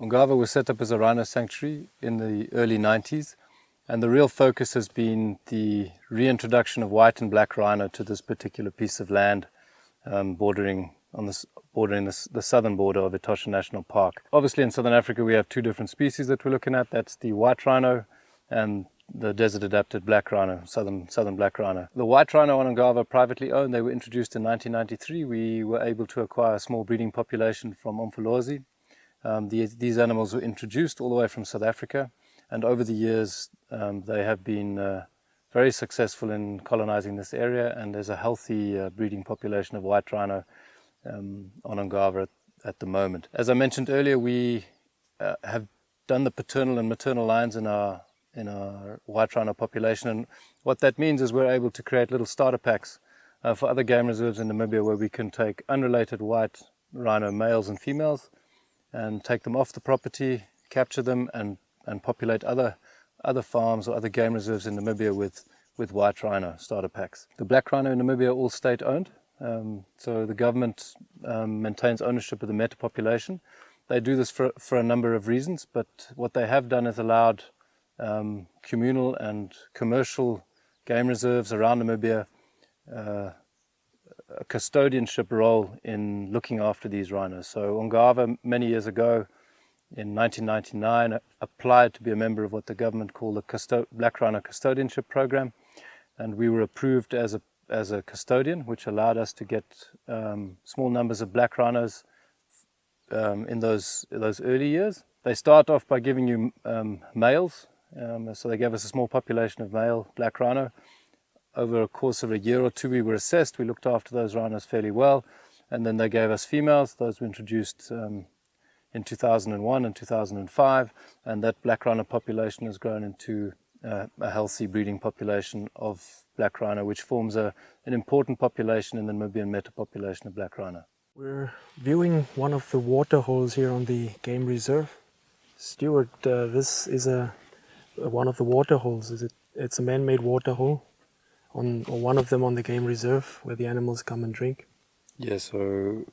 Ongava was set up as a rhino sanctuary in the early 90s, and the real focus has been the reintroduction of white and black rhino to this particular piece of land, bordering the southern border of Etosha National Park. Obviously in Southern Africa we have two different species that we're looking at. That's the white rhino and the desert adapted black rhino, southern black rhino. The white rhino on Ongava, privately owned, they were introduced in 1993. We were able to acquire a small breeding population from Umfolozi. These animals were introduced all the way from South Africa, and over the years they have been very successful in colonizing this area, and there's a healthy breeding population of white rhino on Ongava at the moment. As I mentioned earlier, we have done the paternal and maternal lines in our white rhino population, and what that means is we're able to create little starter packs for other game reserves in Namibia, where we can take unrelated white rhino males and females and take them off the property, capture them, and populate other farms or other game reserves in Namibia with white rhino starter packs. The black rhino in Namibia are all state owned, so the government maintains ownership of the meta population. They do this for a number of reasons, but what they have done is allowed communal and commercial game reserves around Namibia a custodianship role in looking after these rhinos. So Ongava, many years ago, in 1999, applied to be a member of what the government called the Black Rhino Custodianship Program, and we were approved as a custodian, which allowed us to get small numbers of black rhinos in those early years. They start off by giving you males, so they gave us a small population of male black rhino. Over a course of a year or two we were assessed, we looked after those rhinos fairly well, and then they gave us females. Those were introduced in 2001 and 2005, and that black rhino population has grown into a healthy breeding population of black rhino, which forms an important population in the Namibian meta population of black rhino. We're viewing one of the water holes here on the game reserve. Stuart, this is one of the water holes. It's a man-made water hole, or one of them on the game reserve, where the animals come and drink? Yeah, so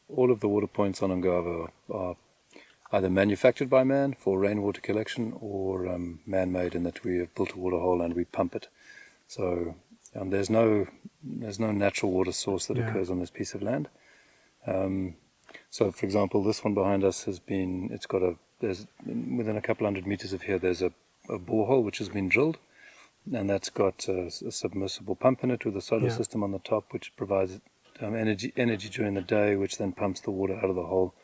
all of the water points on Ongava are either manufactured by man for rainwater collection, or man-made in that we have built a water hole and we pump it. So there's no natural water source that occurs on this piece of land. So for example, this one behind us within a couple hundred meters of here, there's a borehole which has been drilled, and that's got a submersible pump in it with a solar system on the top, which provides energy during the day, which then pumps the water out of the hole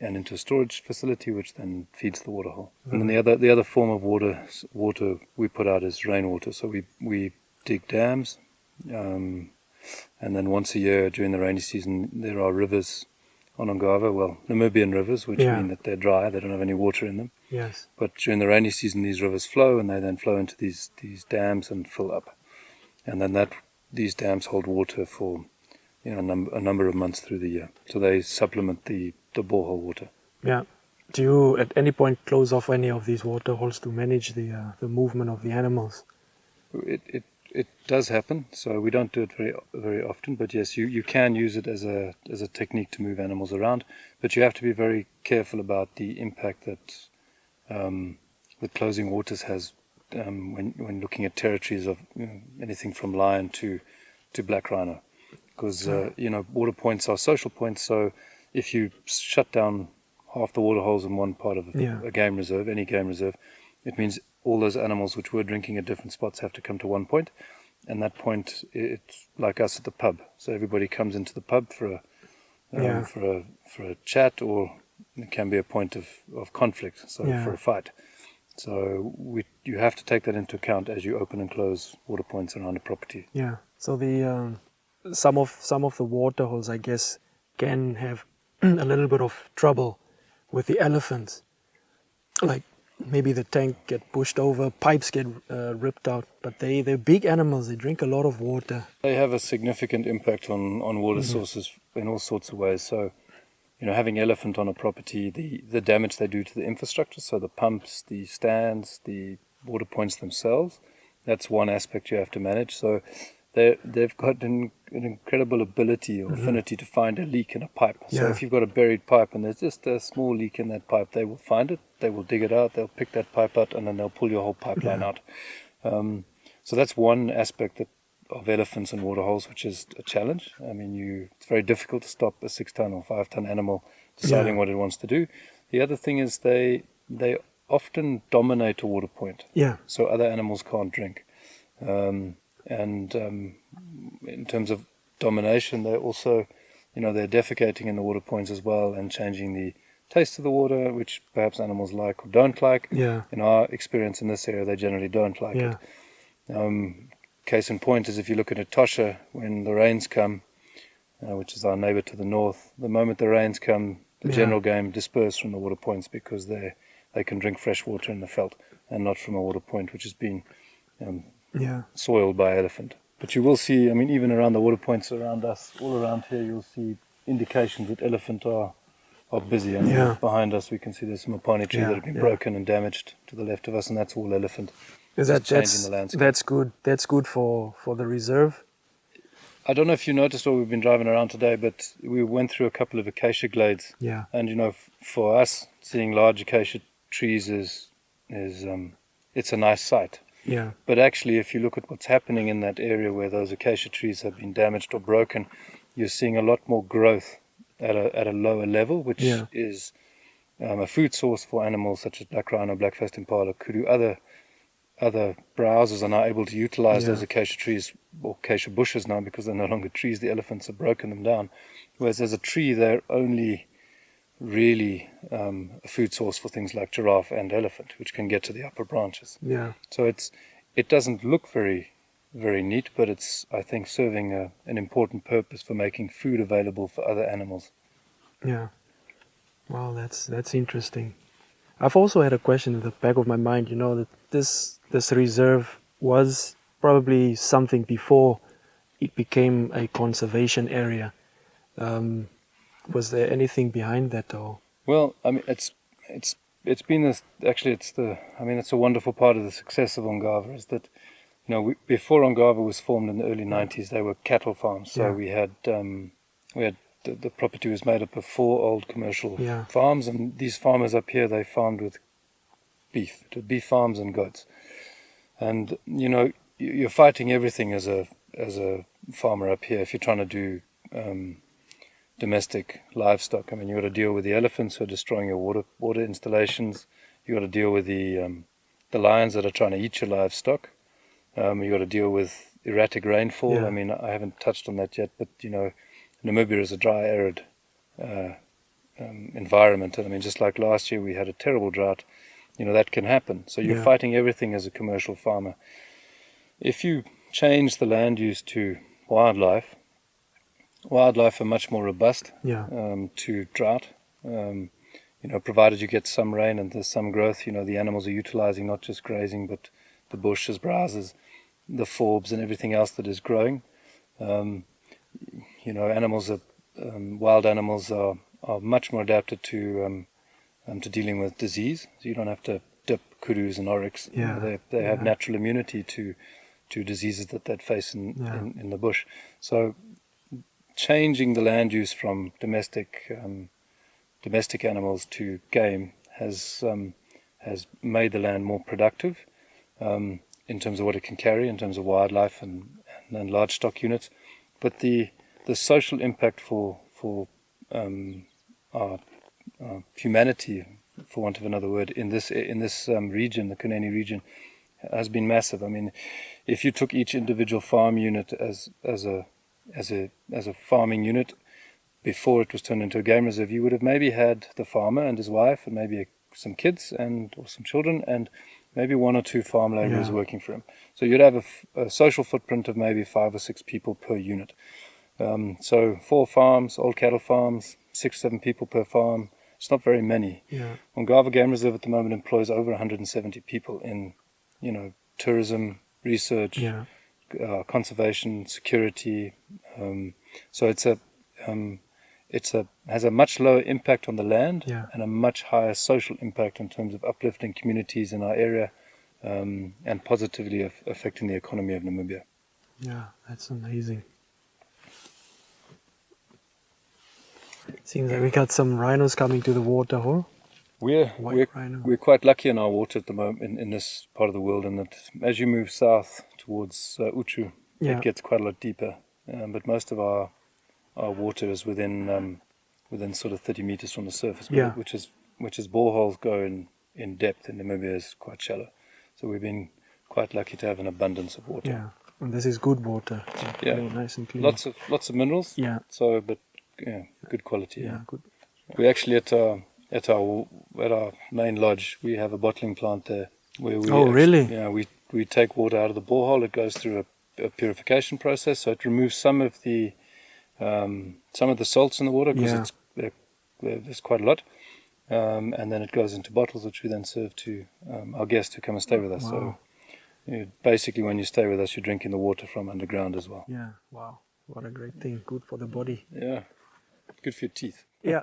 and into a storage facility, which then feeds the water hole. And then the other form of water we put out is rainwater. So we dig dams, and then once a year during the rainy season there are rivers on Ongava, well, Namibian rivers, which mean that they're dry, they don't have any water in them. Yes. But during the rainy season these rivers flow, and they then flow into these dams and fill up. And then these dams hold water for a number of months through the year. So they supplement the borehole water. Yeah. Do you at any point close off any of these water holes to manage the movement of the animals? It does happen, so we don't do it very very often, but yes, you can use it as a technique to move animals around, but you have to be very careful about the impact that closing waters has when looking at territories of anything from lion to black rhino, because water points are social points. So if you shut down half the water holes in one part of a game reserve, any game reserve, it means all those animals which were drinking at different spots have to come to one point, and that point, it's like us at the pub. So everybody comes into the pub for a chat, or it can be a point of conflict, so for a fight. So you have to take that into account as you open and close water points around a property. Yeah. So the some of the water holes, I guess, can have a little bit of trouble with the elephants, like maybe the tank get pushed over, pipes get ripped out, but they're big animals, they drink a lot of water. They have a significant impact on water sources in all sorts of ways. So, having elephant on a property, the damage they do to the infrastructure, so the pumps, the stands, the water points themselves, that's one aspect you have to manage. So they've got incredible ability or affinity to find a leak in a pipe. So Yeah. if you've got a buried pipe and there's just a small leak in that pipe, they will find it, they will dig it out, they'll pick that pipe out, and then they'll pull your whole pipeline out. So that's one aspect of elephants and waterholes, which is a challenge. I mean, it's very difficult to stop a 6-ton or 5-ton animal deciding what it wants to do. The other thing is they often dominate a water point, so other animals can't drink. In terms of domination, they're also, they're defecating in the water points as well and changing the taste of the water, which perhaps animals like or don't like. In our experience in this area, they generally don't like it. Case in point is if you look at Etosha, when the rains come, which is our neighbor to the north, the moment the rains come, the general game disperse from the water points because they can drink fresh water in the veld and not from a water point which has been soiled by elephant. But you will see, I mean, even around the water points around us, all around here, you'll see indications that elephant are busy. I mean, behind us we can see there's some mopane tree that have been broken and damaged to the left of us, and that's all elephant. Changing the landscape. That's good. That's good for the reserve. I don't know if you noticed while we've been driving around today, but we went through a couple of acacia glades. And for us, seeing large acacia trees is it's a nice sight. But actually, if you look at what's happening in that area where those acacia trees have been damaged or broken, you're seeing a lot more growth at a lower level, which is a food source for animals such as black rhino, black-faced impala, kudu. Other browsers are now able to utilize those acacia trees or acacia bushes now because they're no longer trees. The elephants have broken them down. Whereas as a tree, they're only really a food source for things like giraffe and elephant, which can get to the upper branches. So it doesn't look very, very neat, but it's, I think, serving an important purpose for making food available for other animals. Wow, that's interesting. I've also had a question in the back of my mind, that this reserve was probably something before it became a conservation area. Was there anything behind that, or? Well, I mean, it's been this. Actually, it's a wonderful part of the success of Ongava is that, before Ongava was formed in the early 90s, they were cattle farms. So we had the property was made up of 4 old commercial farms, and these farmers up here, they farmed with beef farms and goats. And you're fighting everything as a farmer up here if you're trying to do domestic livestock. I mean, you got to deal with the elephants who are destroying your water installations. You got to deal with the lions that are trying to eat your livestock. You got to deal with erratic rainfall. I mean, I haven't touched on that yet, but Namibia is a dry, arid environment, and I mean, just like last year we had a terrible drought. That can happen. So you're fighting everything as a commercial farmer. If you change the land use to wildlife are much more robust to drought. Provided you get some rain and there's some growth, the animals are utilizing not just grazing, but the bushes, browsers, the forbs, and everything else that is growing. Wild animals are much more adapted to dealing with disease. So you don't have to dip kudus and oryx. They have natural immunity to diseases that face in the bush. So changing the land use from domestic animals to game has made the land more productive in terms of what it can carry, in terms of wildlife and large stock units. But the social impact for our humanity, for want of another word, in this region, the Kunene region, has been massive. I mean, if you took each individual farm unit as a farming unit before it was turned into a game reserve, you would have maybe had the farmer and his wife and maybe some kids or some children and maybe 1 or 2 farm laborers working for him. So you'd have a social footprint of maybe 5 or 6 people per unit. So 4 farms, old cattle farms, 6 or 7 people per farm. It's not very many. Ongava Game Reserve at the moment employs over 170 people in, tourism, research, conservation, security. So has a much lower impact on the land and a much higher social impact in terms of uplifting communities in our area and positively affecting the economy of Namibia. Yeah, that's amazing. Seems like we got some rhinos coming to the water hole. We're Rhino. we're quite lucky in our water at the moment in this part of the world, and that as you move south towards Uchu, Yeah. it gets quite a lot deeper. But most of our water is within sort of 30 meters from the surface, Yeah. which is boreholes go in depth, and Namibia is quite shallow. So we've been quite lucky to have an abundance of water. Yeah, and this is good water. Yeah. Very nice and clean. Lots of minerals. Yeah. So, but good quality. Yeah, good. We actually at our main lodge, we have a bottling plant there where we really? Yeah, we take water out of the borehole. It goes through a purification process, so it removes some of the salts in the water because there's quite a lot, and then it goes into bottles which we then serve to our guests who come and stay with us. Wow. So basically, when you stay with us, you're drinking the water from underground as well. Yeah, wow, what a great thing. Good for the body. Yeah, good for your teeth. Yeah.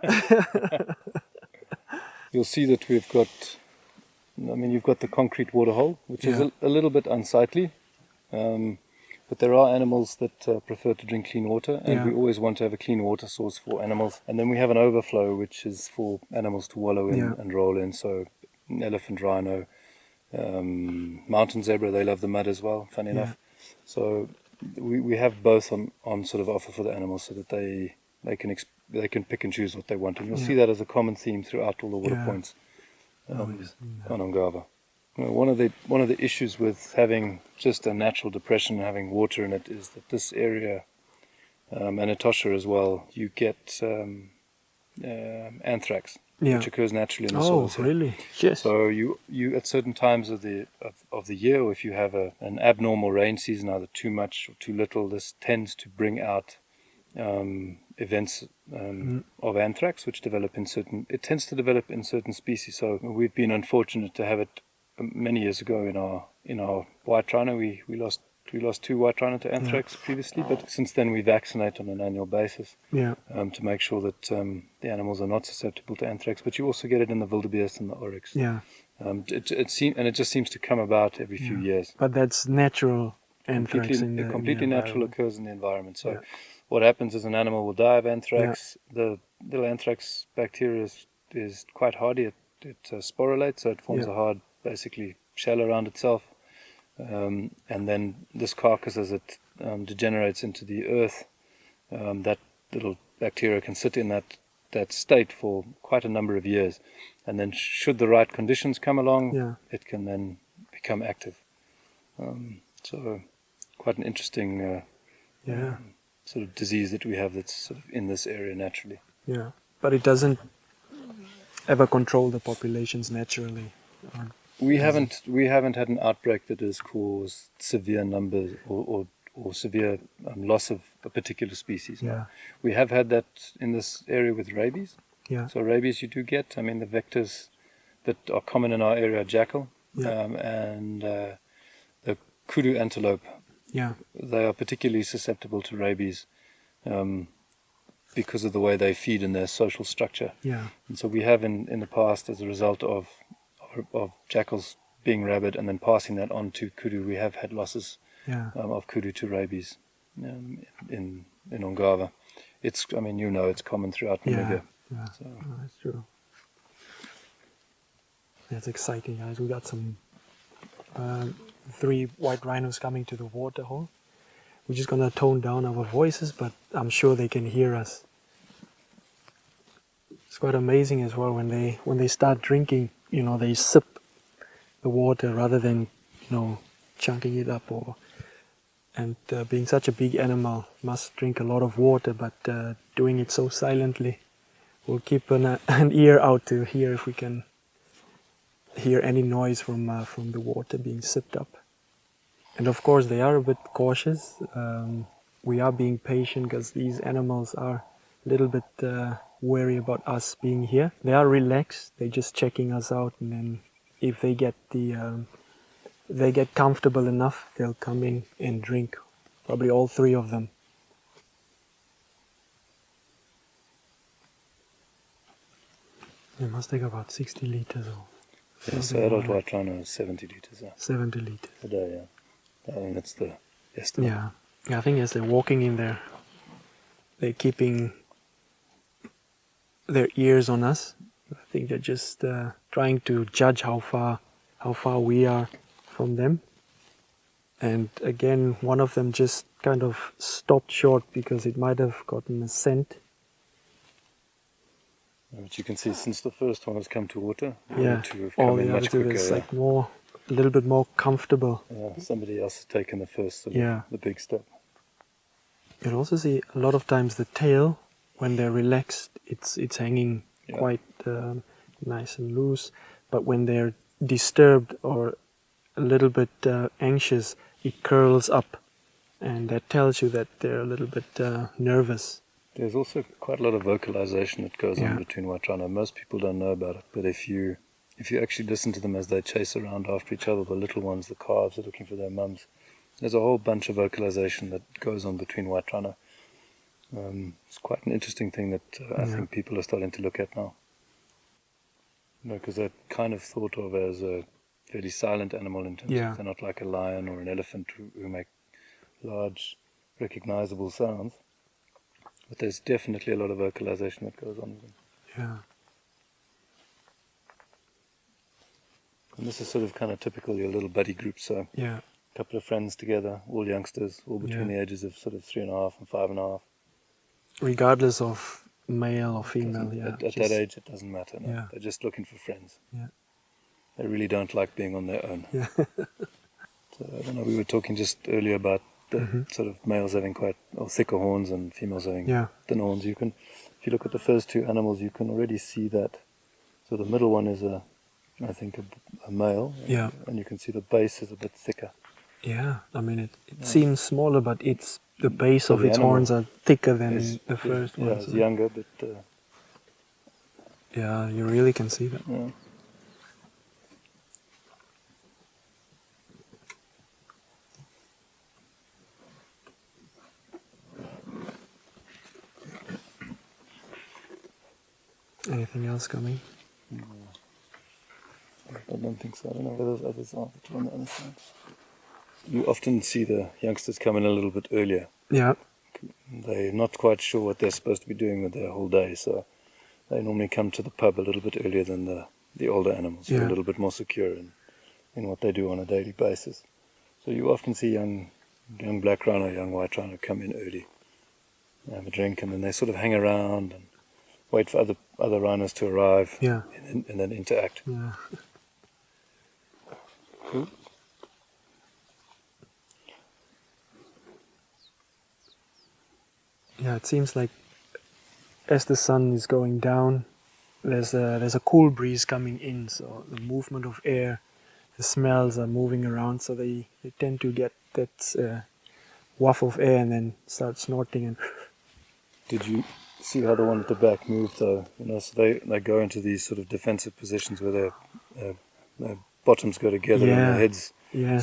You'll see that we've got, you've got the concrete water hole, which is a little bit unsightly, but there are animals that prefer to drink clean water, and we always want to have a clean water source for animals. And then we have an overflow, which is for animals to wallow in and roll in, so elephant, rhino, mountain zebra, they love the mud as well, funny enough. So we have both on sort of offer for the animals so that they can pick and choose what they want, and you'll see that as a common theme throughout all the water points on Ongava. One of the issues with having just a natural depression and having water in it is that this area, and Etosha as well, you get anthrax, which occurs naturally in the soil. Oh, really? Yes. So you at certain times of the year, or if you have an abnormal rain season, either too much or too little, this tends to bring out events of anthrax, which tends to develop in certain species. So we've been unfortunate to have it many years ago in our white rhino. We lost 2 white rhino to anthrax previously, but since then we vaccinate on an annual basis to make sure that the animals are not susceptible to anthrax. But you also get it in the wildebeest and the oryx. Yeah. It just seems to come about every few years. But that's natural anthrax. Completely natural, occurs in the environment. So what happens is an animal will die of anthrax. The little anthrax bacteria is quite hardy. It sporulates, so it forms a hard, basically, shell around itself. And then this carcass, as it degenerates into the earth, that little bacteria can sit in that state for quite a number of years. And then should the right conditions come along, it can then become active. So quite an interesting sort of disease that we have that's sort of in this area naturally. Yeah, but it doesn't ever control the populations naturally. We haven't had an outbreak that has caused severe numbers or severe loss of a particular species. No. We have had that in this area with rabies. Yeah. So rabies you do get. The vectors that are common in our area are jackal and the kudu antelope. Yeah. They are particularly susceptible to rabies because of the way they feed and their social structure. Yeah. And so we have in the past, as a result of jackals being rabid and then passing that on to kudu, we have had losses of kudu to rabies in Ongava. It's it's common throughout Namibia. Yeah, so. That's true. That's exciting, guys. We got some 3 white rhinos coming to the water hole. We're just gonna tone down our voices, but I'm sure they can hear us. It's quite amazing as well when they start drinking. They sip the water rather than chunking it up and being such a big animal must drink a lot of water, but doing it so silently. We'll keep an ear out to hear if we can hear any noise from the water being sipped up. And of course they are a bit cautious. We are being patient because these animals are a little bit wary about us being here. They are relaxed. They're just checking us out, and then if they get they get comfortable enough, they'll come in and drink. Probably all 3 of them. It must take about 60 liters or so adult white rhino is 70 liters. 70 liters a day. I think that's the estimate. Yeah, I think as they're walking in there, they're keeping their ears on us. I think they're just trying to judge how far we are from them. And again, one of them just kind of stopped short because it might have gotten a scent. But you can see since the first one has come to water, Yeah, the two have all come in the much other two quicker. is Yeah. like a little bit more comfortable. Somebody else has taken the first, Yeah. the big step. You can also see a lot of times the tail, when they're relaxed, it's hanging quite nice and loose. But when they're disturbed or a little bit anxious, it curls up, and that tells you that they're a little bit nervous. There's also quite a lot of vocalization that goes Yeah. on between white rhino. Most people don't know about it, but if you actually listen to them as they chase around after each other, the little ones, the calves are looking for their mums. There's a whole bunch of vocalization that goes on between white rhino. It's quite an interesting thing that I think people are starting to look at now. Because they're kind of thought of as a fairly silent animal in terms of they're not like a lion or an elephant who make large, recognizable sounds. But there's definitely a lot of vocalization that goes on with them. Yeah. And this is sort of kind of typical your little buddy group. So Yeah. a couple of friends together, all youngsters, all between the ages of sort of 3.5 and 5.5. Regardless of male or female, At that age, it doesn't matter. No? Yeah. They're just looking for friends. Yeah. They really don't like being on their own. Yeah. So I don't know. We were talking just earlier about the sort of males having quite thicker horns and females having thinner horns. If you look at the first two animals, you can already see that. So the middle one is I think a male. Yeah. And you can see the base is a bit thicker. Yeah. I mean, it seems smaller, but the base of the its animal horns are thicker than the first one. Yeah, it's younger, but yeah, you really can see that. yeah. Anything else coming? I don't think so. I don't know where those others are, but on the other side. You often see the youngsters come in a little bit earlier. Yeah. They're not quite sure what they're supposed to be doing with their whole day, so they normally come to the pub a little bit earlier than the older animals, who are a little bit more secure in what they do on a daily basis. So you often see young black rhino, young white rhino come in early, have a drink, and then they sort of hang around and wait for other rhinos to arrive and then interact. Yeah. Cool. Yeah, it seems like as the sun is going down, there's a cool breeze coming in, so the movement of air, the smells are moving around, so they tend to get that waft of air and then start snorting. And Did you see how the one at the back moved though? So they go into these sort of defensive positions where their bottoms go together and their heads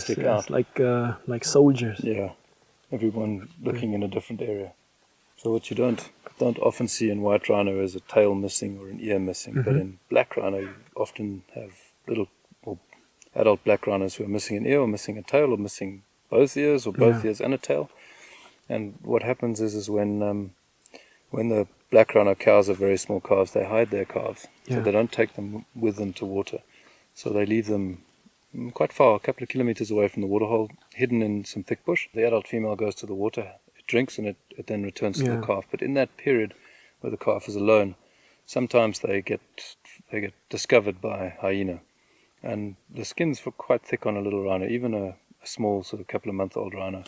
stick out. like soldiers. Yeah, everyone looking in a different area. So what you don't often see in white rhino is a tail missing or an ear missing, but in black rhino you often have adult black rhinos who are missing an ear or missing a tail or missing both ears or both ears and a tail. And what happens is when the black rhino cows are very small calves, they hide their calves, so they don't take them with them to water. So they leave them quite far, a couple of kilometers away from the waterhole, hidden in some thick bush. The adult female goes to the water, it drinks, and it then returns to the calf. But in that period where the calf is alone, sometimes they get discovered by hyena. And the skin's quite thick on a little rhino, even a small sort of couple of month-old rhino.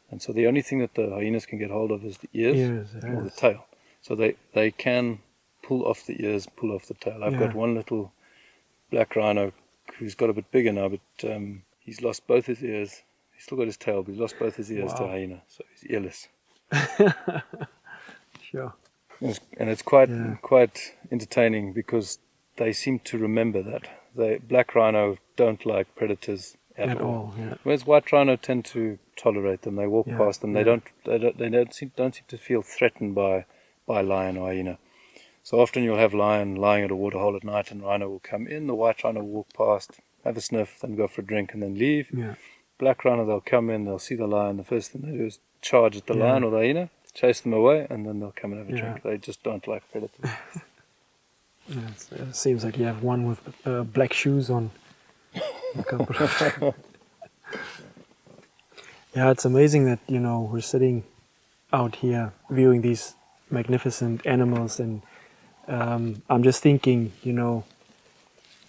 And so the only thing that the hyenas can get hold of is the ears or the tail. So they can pull off the ears, pull off the tail. I've got one little black rhino who's got a bit bigger now, but he's lost both his ears. He's still got his tail, but he's lost both his ears to hyena, so he's earless. Sure. And it's quite entertaining because they seem to remember that. Black rhino don't like predators at all. Whereas white rhino tend to tolerate them. They walk past them. They don't seem to feel threatened by lion or hyena. So often you'll have lion lying at a waterhole at night, and rhino will come in. The white rhino will walk past, have a sniff, then go for a drink, and then leave. Black rhino, they'll come in, they'll see the lion. The first thing they do is charge at the lion or the hyena, chase them away, and then they'll come and have a drink. They just don't like predators. Yeah, it seems like you have one with black shoes on. A couple of yeah, it's amazing that we're sitting out here viewing these magnificent animals, and I'm just thinking,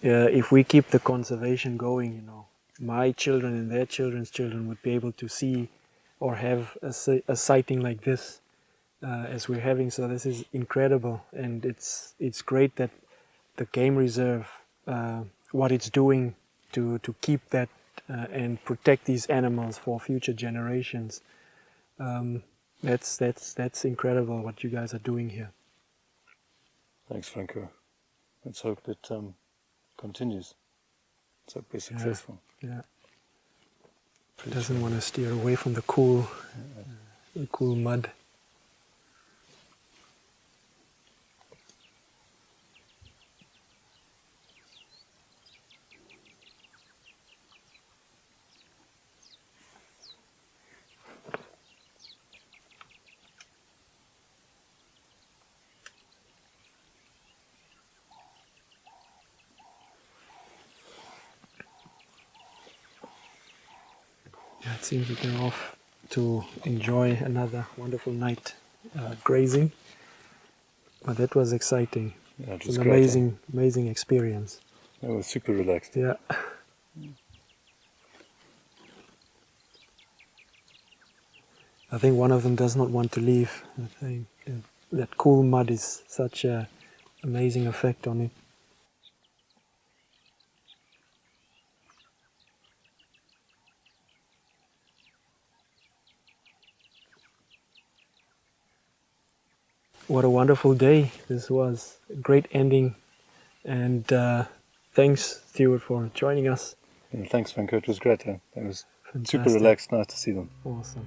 if we keep the conservation going, my children and their children's children would be able to see or have a sighting like this as we're having. So this is incredible, and it's great that the game reserve, what it's doing to keep that and protect these animals for future generations. That's incredible what you guys are doing here. Thanks, Franco. Let's hope that continues. Let's hope we're successful. Yeah. Doesn't want to steer away from the cool mud. Yeah, it seems that they're off to enjoy another wonderful night grazing. But that was exciting. Yeah, it It's was an great. amazing experience. I was super relaxed. Yeah. I think one of them does not want to leave. I think that cool mud is such an amazing effect on it. What a wonderful day this was. A great ending. And thanks, Stuart, for joining us. Yeah, thanks, Franco. It was great. It was super Fantastic. relaxed. Nice to see them. Awesome.